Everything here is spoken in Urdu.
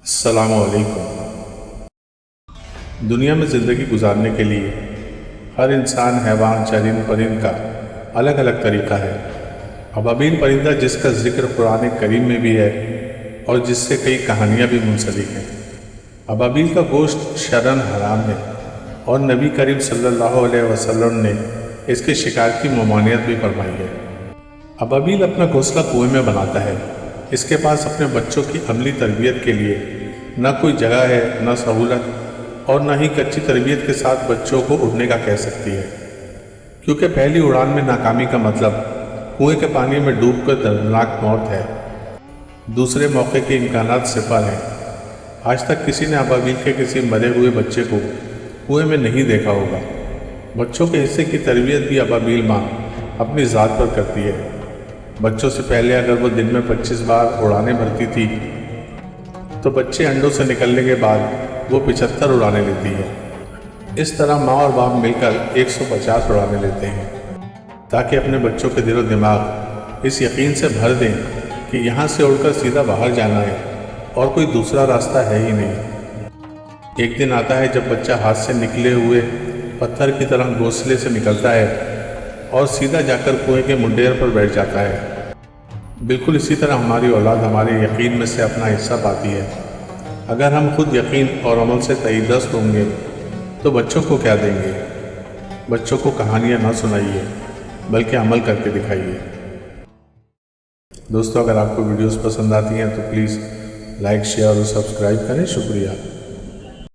السلام علیکم۔ دنیا میں زندگی گزارنے کے لیے ہر انسان، حیوان، چرند پرند کا الگ الگ طریقہ ہے۔ ابابیل پرندہ جس کا ذکر قرآن کریم میں بھی ہے اور جس سے کئی کہانیاں بھی منسلک ہیں۔ ابابیل کا گوشت شرعاً حرام ہے اور نبی کریم صلی اللہ علیہ وسلم نے اس کے شکار کی ممانعت بھی فرمائی ہے۔ ابابیل اپنا گھونسلہ کنویں میں بناتا ہے۔ اس کے پاس اپنے بچوں کی عملی تربیت کے لیے نہ کوئی جگہ ہے، نہ سہولت، اور نہ ہی کچی تربیت کے ساتھ بچوں کو اڑنے کا کہہ سکتی ہے، کیونکہ پہلی اڑان میں ناکامی کا مطلب کنویں کے پانی میں ڈوب کر دردناک موت ہے۔ دوسرے موقع کے امکانات صفر ہیں۔ آج تک کسی نے ابابیل کے کسی مرے ہوئے بچے کو کنویں میں نہیں دیکھا ہوگا۔ بچوں کے حصے کی تربیت بھی ابابیل ماں اپنی ذات پر کرتی ہے۔ بچوں سے پہلے اگر وہ دن میں 25 بار اڑانے بھرتی تھی تو بچے انڈوں سے نکلنے کے بعد وہ 75 اڑانے لیتی ہے۔ اس طرح ماں اور باپ مل کر 150 اڑانے لیتے ہیں، تاکہ اپنے بچوں کے دل و دماغ اس یقین سے بھر دیں کہ یہاں سے اڑ کر سیدھا باہر جانا ہے اور کوئی دوسرا راستہ ہے ہی نہیں۔ ایک دن آتا ہے جب بچہ ہاتھ سے نکلے ہوئے پتھر کی طرح گھونسلے سے نکلتا ہے اور سیدھا جا کر کنویں کے منڈیر پر بیٹھ جاتا ہے۔ بالکل اسی طرح ہماری اولاد ہمارے یقین میں سے اپنا حصہ پاتی ہے۔ اگر ہم خود یقین اور عمل سے تہی دست ہوں گے تو بچوں کو کیا دیں گے؟ بچوں کو کہانیاں نہ سنائیے بلکہ عمل کر کے دکھائیے۔ دوستو، اگر آپ کو ویڈیوز پسند آتی ہیں تو پلیز لائک، شیئر اور سبسکرائب کریں۔ شکریہ۔